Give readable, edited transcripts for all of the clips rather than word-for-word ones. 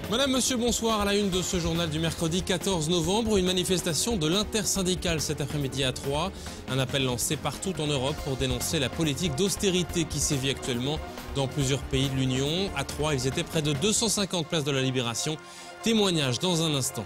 Madame, monsieur, bonsoir. À la une de ce journal du mercredi 14 novembre, une manifestation de l'intersyndicale cet après-midi à Troyes. Un appel lancé partout en Europe pour dénoncer la politique d'austérité qui sévit actuellement dans plusieurs pays de l'Union. À Troyes, ils étaient près de 250 places de la Libération. Témoignage dans un instant.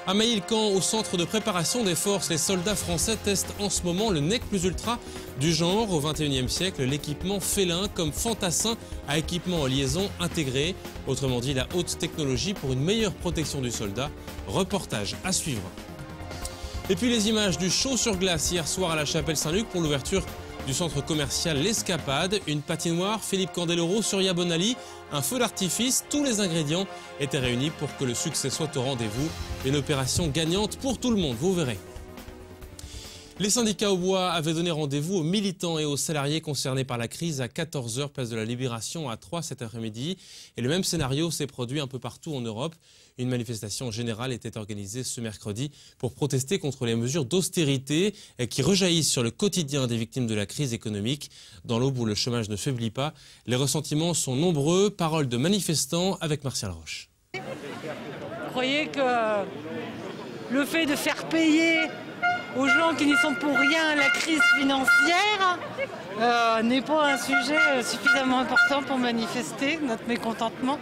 À Maïlcan, au centre de préparation des forces, les soldats français testent en ce moment le nec plus ultra du genre. Au XXIe siècle, l'équipement félin comme fantassin à équipement en liaison intégré. Autrement dit, la haute technologie pour une meilleure protection du soldat. Reportage à suivre. Et puis les images du show sur glace hier soir à la Chapelle Saint-Luc pour l'ouverture du centre commercial L'Escapade. Une patinoire, Philippe Candeloro, Surya Bonali, un feu d'artifice. Tous les ingrédients étaient réunis pour que le succès soit au rendez-vous. Une opération gagnante pour tout le monde, vous verrez. Les syndicats au bois avaient donné rendez-vous aux militants et aux salariés concernés par la crise à 14 h, place de la Libération à Troyes cet après-midi. Et le même scénario s'est produit un peu partout en Europe. Une manifestation générale était organisée ce mercredi pour protester contre les mesures d'austérité qui rejaillissent sur le quotidien des victimes de la crise économique. Dans l'aube où le chômage ne faiblit pas, les ressentiments sont nombreux. Paroles de manifestants avec Martial Roche. Vous croyez que le fait de faire payer aux gens qui n'y sont pour rien la crise financière n'est pas un sujet suffisamment important pour manifester notre mécontentement?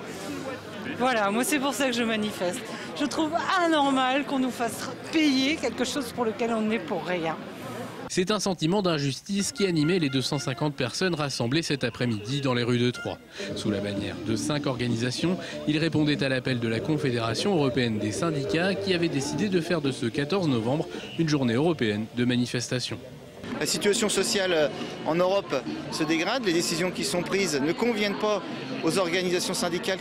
Voilà, moi c'est pour ça que je manifeste. Je trouve anormal qu'on nous fasse payer quelque chose pour lequel on n'est pour rien. C'est un sentiment d'injustice qui animait les 250 personnes rassemblées cet après-midi dans les rues de Troyes. Sous la bannière de 5 organisations, ils répondaient à l'appel de la Confédération européenne des syndicats qui avait décidé de faire de ce 14 novembre une journée européenne de manifestation. La situation sociale en Europe se dégrade, les décisions qui sont prises ne conviennent pas aux organisations syndicales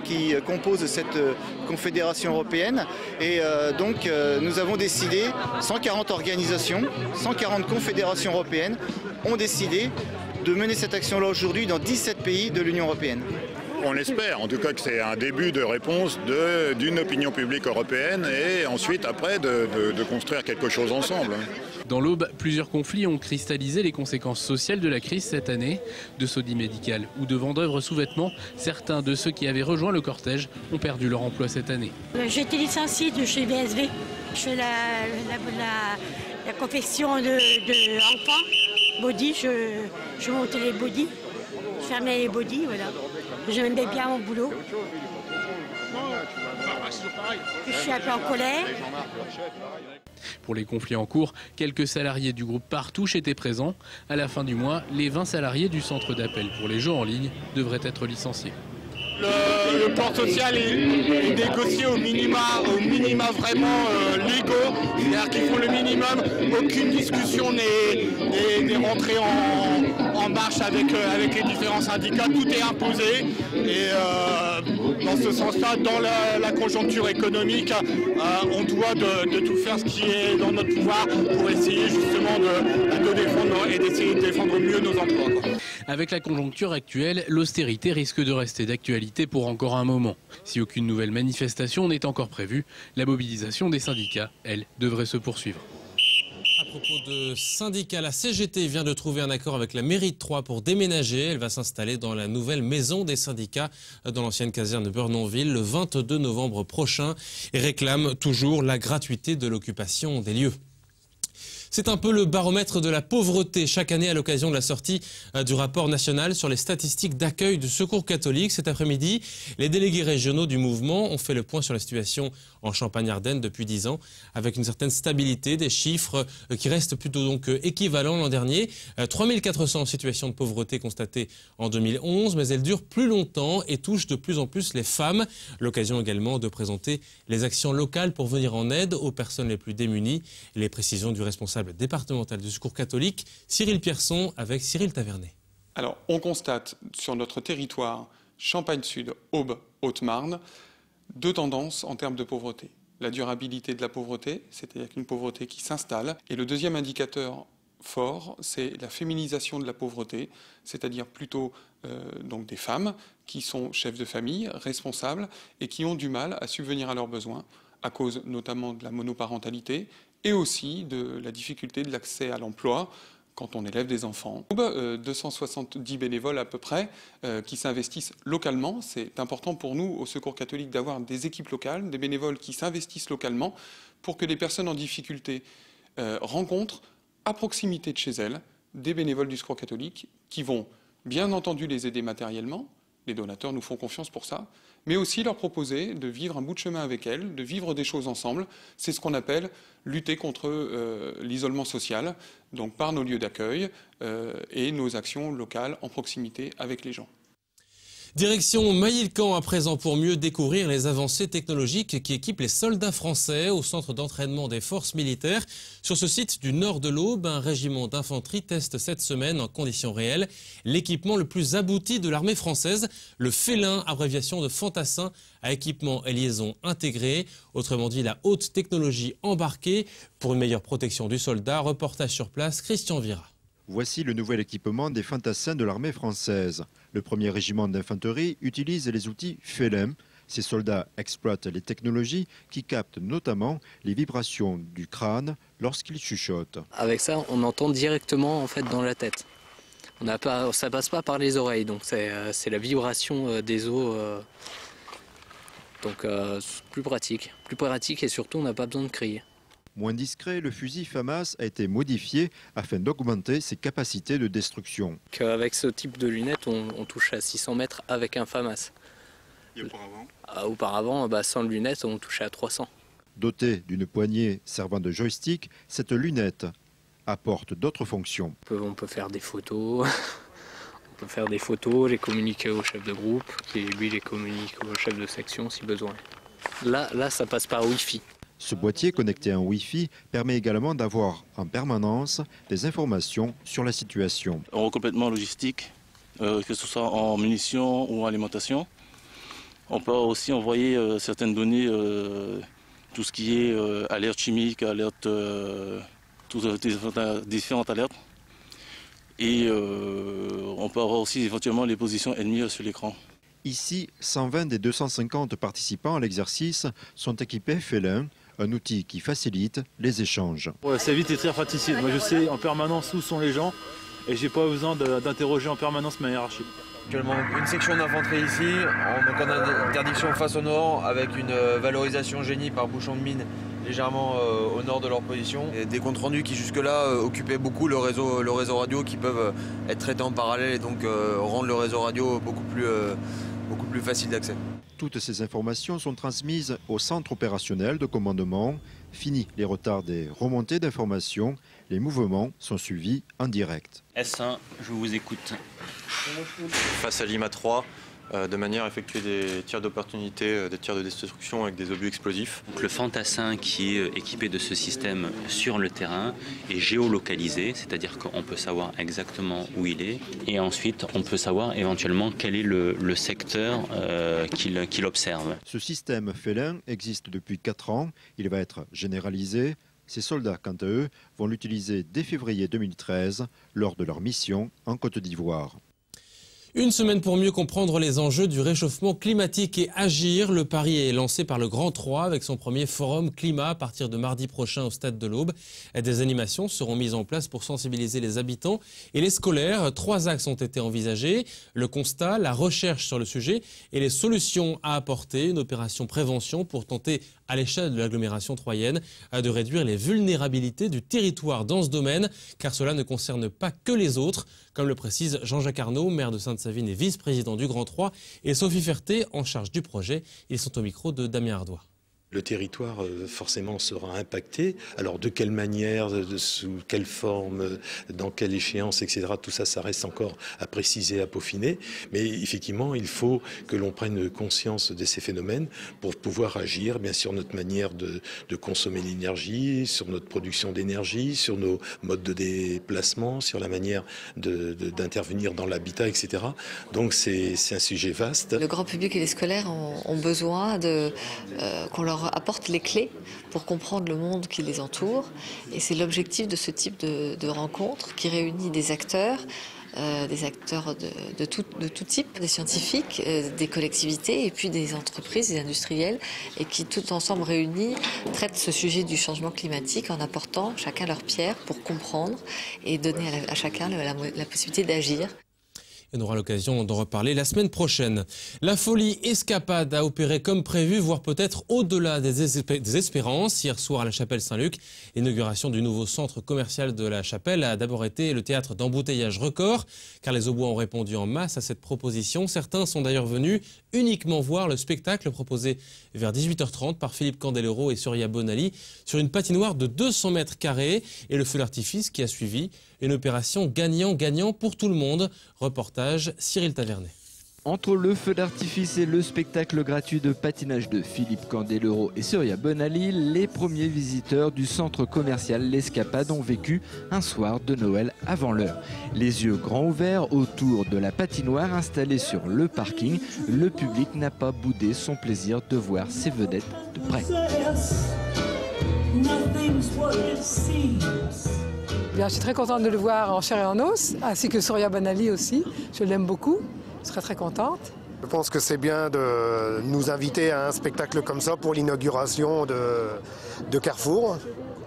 qui composent cette confédération européenne. Et donc nous avons décidé, 140 organisations, 140 confédérations européennes ont décidé de mener cette action-là aujourd'hui dans 17 pays de l'Union européenne. On espère en tout cas que c'est un début de réponse d'une opinion publique européenne et ensuite après de construire quelque chose ensemble. Dans l'Aube, plusieurs conflits ont cristallisé les conséquences sociales de la crise cette année. De Sodi Médical ou de vendeurs sous-vêtements, certains de ceux qui avaient rejoint le cortège ont perdu leur emploi cette année. J'ai été licenciée de chez BSV. Je fais la confection de enfants, body, je montais les bodys, je fermais les bodys, voilà. J'aimais bien mon boulot. Je suis un peu en colère. Pour les conflits en cours, quelques salariés du groupe Partouche étaient présents. À la fin du mois, les 20 salariés du centre d'appel pour les jeux en ligne devraient être licenciés. Le plan social est négocié au minima vraiment légaux, c'est-à-dire qu'ils font le minimum, aucune discussion n'est rentrée en marche avec les différents syndicats, tout est imposé et dans ce sens-là, dans la conjoncture économique, on doit de tout faire ce qui est dans notre pouvoir pour essayer justement de défendre et d'essayer de défendre mieux nos emplois. Avec la conjoncture actuelle, l'austérité risque de rester d'actualité pour encore un moment. Si aucune nouvelle manifestation n'est encore prévue, la mobilisation des syndicats, elle, devrait se poursuivre. À propos de syndicats, la CGT vient de trouver un accord avec la mairie de Troyes pour déménager. Elle va s'installer dans la nouvelle maison des syndicats dans l'ancienne caserne de Burnonville le 22 novembre prochain et réclame toujours la gratuité de l'occupation des lieux. C'est un peu le baromètre de la pauvreté chaque année à l'occasion de la sortie du rapport national sur les statistiques d'accueil du Secours catholique. Cet après-midi, les délégués régionaux du mouvement ont fait le point sur la situation en Champagne-Ardenne depuis 10 ans, avec une certaine stabilité, des chiffres qui restent plutôt donc équivalents l'an dernier. 3400 en situation de pauvreté constatées en 2011, mais elles durent plus longtemps et touchent de plus en plus les femmes. L'occasion également de présenter les actions locales pour venir en aide aux personnes les plus démunies. Les précisions du responsable départemental du Secours catholique, Cyril Pierson, avec Cyril Tavernet. Alors, on constate sur notre territoire, Champagne-Sud, Aube, Haute-Marne, deux tendances en termes de pauvreté. La durabilité de la pauvreté, c'est-à-dire qu'une pauvreté qui s'installe. Et le deuxième indicateur fort, c'est la féminisation de la pauvreté, c'est-à-dire plutôt donc des femmes qui sont chefs de famille, responsables, et qui ont du mal à subvenir à leurs besoins, à cause notamment de la monoparentalité, et aussi de la difficulté de l'accès à l'emploi, quand on élève des enfants. 270 bénévoles à peu près qui s'investissent localement. C'est important pour nous au Secours catholique d'avoir des équipes locales, des bénévoles qui s'investissent localement pour que les personnes en difficulté rencontrent à proximité de chez elles des bénévoles du Secours catholique qui vont bien entendu les aider matériellement. Les donateurs nous font confiance pour ça, mais aussi leur proposer de vivre un bout de chemin avec elles, de vivre des choses ensemble. C'est ce qu'on appelle lutter contre l'isolement social, donc par nos lieux d'accueil et nos actions locales en proximité avec les gens. Direction Mailly-le-Camp à présent pour mieux découvrir les avancées technologiques qui équipent les soldats français au centre d'entraînement des forces militaires. Sur ce site du nord de l'Aube, un régiment d'infanterie teste cette semaine en conditions réelles l'équipement le plus abouti de l'armée française, le Félin, abréviation de fantassin à équipement et liaison intégrés, autrement dit la haute technologie embarquée pour une meilleure protection du soldat. Reportage sur place, Christian Vira. Voici le nouvel équipement des fantassins de l'armée française. Le 1er régiment d'infanterie utilise les outils Félin. Ces soldats exploitent les technologies qui captent notamment les vibrations du crâne lorsqu'ils chuchotent. Avec ça, on entend directement en fait dans la tête. Ça passe pas par les oreilles, donc c'est la vibration des os. Donc plus pratique et surtout on n'a pas besoin de crier. Moins discret, le fusil FAMAS a été modifié afin d'augmenter ses capacités de destruction. Avec ce type de lunettes, on touche à 600 mètres avec un FAMAS. Et auparavant Auparavant, sans lunettes, on touchait à 300. Dotée d'une poignée servant de joystick, cette lunette apporte d'autres fonctions. On peut faire des photos, les communiquer au chef de groupe, qui lui les communique au chef de section si besoin. Là, ça passe par Wi-Fi. Ce boîtier connecté en Wi-Fi permet également d'avoir en permanence des informations sur la situation. En recomplètement logistique, que ce soit en munitions ou en alimentation. On peut aussi envoyer certaines données, tout ce qui est alerte chimique, alerte, différentes alertes. Et on peut avoir aussi éventuellement les positions ennemies sur l'écran. Ici, 120 des 250 participants à l'exercice sont équipés Félin, un outil qui facilite les échanges. Ouais, ça évite les tirs fratricides. Moi je sais en permanence où sont les gens et j'ai pas besoin d'interroger en permanence ma hiérarchie. Actuellement une section d'infanterie ici, donc en interdiction face au nord avec une valorisation génie par bouchon de mine légèrement au nord de leur position. Et des comptes rendus qui jusque-là occupaient beaucoup le réseau radio qui peuvent être traités en parallèle et donc rendre le réseau radio beaucoup plus facile d'accès. Toutes ces informations sont transmises au centre opérationnel de commandement. Fini les retards des remontées d'informations, les mouvements sont suivis en direct. S1, je vous écoute. Face à Lima 3, de manière à effectuer des tirs d'opportunité, des tirs de destruction avec des obus explosifs. Donc le fantassin qui est équipé de ce système sur le terrain est géolocalisé, c'est-à-dire qu'on peut savoir exactement où il est et ensuite on peut savoir éventuellement quel est le secteur qu'il observe. Ce système Félin existe depuis 4 ans, il va être généralisé. Ces soldats, quant à eux, vont l'utiliser dès février 2013 lors de leur mission en Côte d'Ivoire. Une semaine pour mieux comprendre les enjeux du réchauffement climatique et agir. Le pari est lancé par le Grand 3 avec son premier forum climat à partir de mardi prochain au Stade de l'Aube. Des animations seront mises en place pour sensibiliser les habitants et les scolaires. 3 axes ont été envisagés. Le constat, la recherche sur le sujet et les solutions à apporter. Une opération prévention pour tenter à l'échelle de l'agglomération troyenne de réduire les vulnérabilités du territoire dans ce domaine, car cela ne concerne pas que les autres, comme le précise Jean-Jacques Arnaud, maire de Sainte-Savine et vice-président du Grand 3, et Sophie Ferté, en charge du projet. Ils sont au micro de Damien Ardois. Le territoire forcément sera impacté. Alors de quelle manière, sous quelle forme, dans quelle échéance, etc. Tout ça, ça reste encore à préciser, à peaufiner. Mais effectivement, il faut que l'on prenne conscience de ces phénomènes pour pouvoir agir, bien sûr, notre manière de consommer l'énergie, sur notre production d'énergie, sur nos modes de déplacement, sur la manière d'intervenir dans l'habitat, etc. Donc c'est un sujet vaste. Le grand public et les scolaires ont besoin qu'on leur apporte les clés pour comprendre le monde qui les entoure. Et c'est l'objectif de ce type de rencontre qui réunit des acteurs des acteurs de tout type, des scientifiques, des collectivités et puis des entreprises, des industriels, et qui tout ensemble réunis traitent ce sujet du changement climatique en apportant chacun leur pierre pour comprendre et donner à chacun la possibilité d'agir. Et on aura l'occasion d'en reparler la semaine prochaine. La folie escapade a opéré comme prévu, voire peut-être au-delà des espérances. Hier soir à la Chapelle Saint-Luc, l'inauguration du nouveau centre commercial de la Chapelle a d'abord été le théâtre d'embouteillages records, car les Aubois ont répondu en masse à cette proposition. Certains sont d'ailleurs venus uniquement voir le spectacle proposé vers 18h30 par Philippe Candeloro et Surya Bonali sur une patinoire de 200 mètres carrés et le feu d'artifice qui a suivi. Une opération gagnant-gagnant pour tout le monde. Reportage Cyril Tavernet. Entre le feu d'artifice et le spectacle gratuit de patinage de Philippe Candeloro et Surya Bonali, les premiers visiteurs du centre commercial L'Escapade ont vécu un soir de Noël avant l'heure. Les yeux grands ouverts autour de la patinoire installée sur le parking, le public n'a pas boudé son plaisir de voir ces vedettes de près. Bien, je suis très contente de le voir en chair et en os, ainsi que Surya Bonali aussi. Je l'aime beaucoup, je serais très contente. Je pense que c'est bien de nous inviter à un spectacle comme ça pour l'inauguration de Carrefour.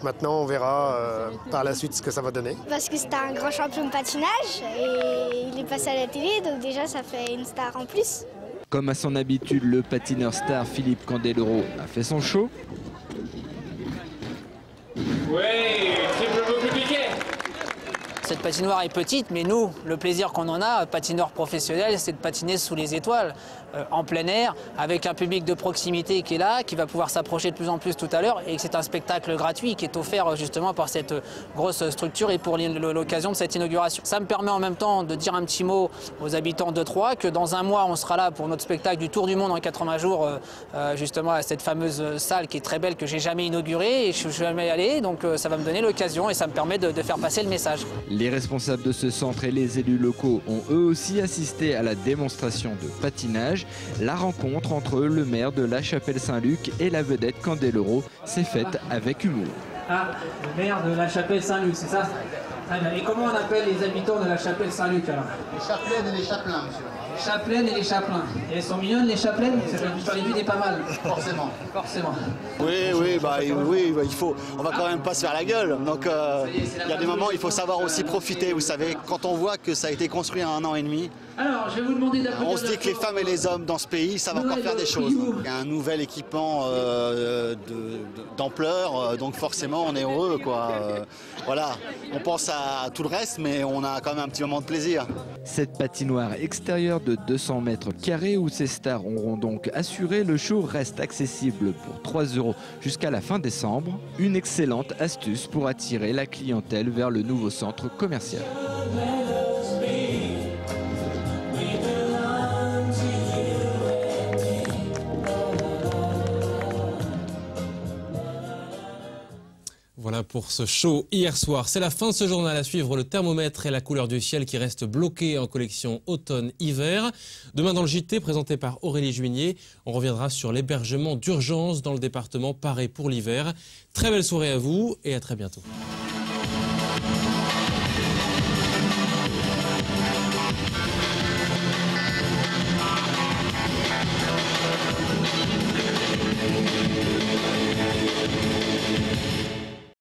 Maintenant, on verra par la suite ce que ça va donner. Parce que c'est un grand champion de patinage et il est passé à la télé, donc déjà ça fait une star en plus. Comme à son habitude, le patineur star Philippe Candeloro a fait son show. Cette patinoire est petite, mais nous, le plaisir qu'on en a, patineur professionnel, c'est de patiner sous les étoiles, en plein air, avec un public de proximité qui est là, qui va pouvoir s'approcher de plus en plus tout à l'heure, et c'est un spectacle gratuit qui est offert justement par cette grosse structure et pour l'occasion de cette inauguration. Ça me permet en même temps de dire un petit mot aux habitants de Troyes, que dans un mois, on sera là pour notre spectacle du Tour du Monde en 80 jours, justement à cette fameuse salle qui est très belle, que j'ai jamais inaugurée, et je suis jamais allé, donc ça va me donner l'occasion et ça me permet de faire passer le message. Les responsables de ce centre et les élus locaux ont eux aussi assisté à la démonstration de patinage. La rencontre entre le maire de la Chapelle Saint-Luc et la vedette Candeloro s'est faite avec humour. Ah, le maire de la Chapelle Saint-Luc, c'est ça? Et comment on appelle les habitants de la Chapelle Saint-Luc alors? Les Chapelaines et les Chapelains, monsieur. Les Chapelaines et les Chapelains. Et elles sont mignonnes les Chapelaines? Sur les vues n'est pas mal. Forcément. Forcément. Oui, il faut. On va quand même pas se faire la gueule. Donc il y a des moments, il faut savoir aussi profiter. Vous savez, quand on voit que ça a été construit en 1 an et demi. Alors, je vais vous demander d'applaudir. On se dit que les femmes et les hommes dans ce pays savent encore faire des choses. Il y a un nouvel équipement d'ampleur, donc forcément on est heureux, quoi. Voilà, on pense à tout le reste, mais on a quand même un petit moment de plaisir. Cette patinoire extérieure de 200 mètres carrés où ces stars auront donc assuré le show reste accessible pour 3 € jusqu'à la fin décembre. Une excellente astuce pour attirer la clientèle vers le nouveau centre commercial. Voilà pour ce show hier soir. C'est la fin de ce journal. À suivre, le thermomètre et la couleur du ciel qui reste bloqués en collection automne-hiver. Demain dans le JT, présenté par Aurélie Juigné, on reviendra sur l'hébergement d'urgence dans le département paré pour l'hiver. Très belle soirée à vous et à très bientôt.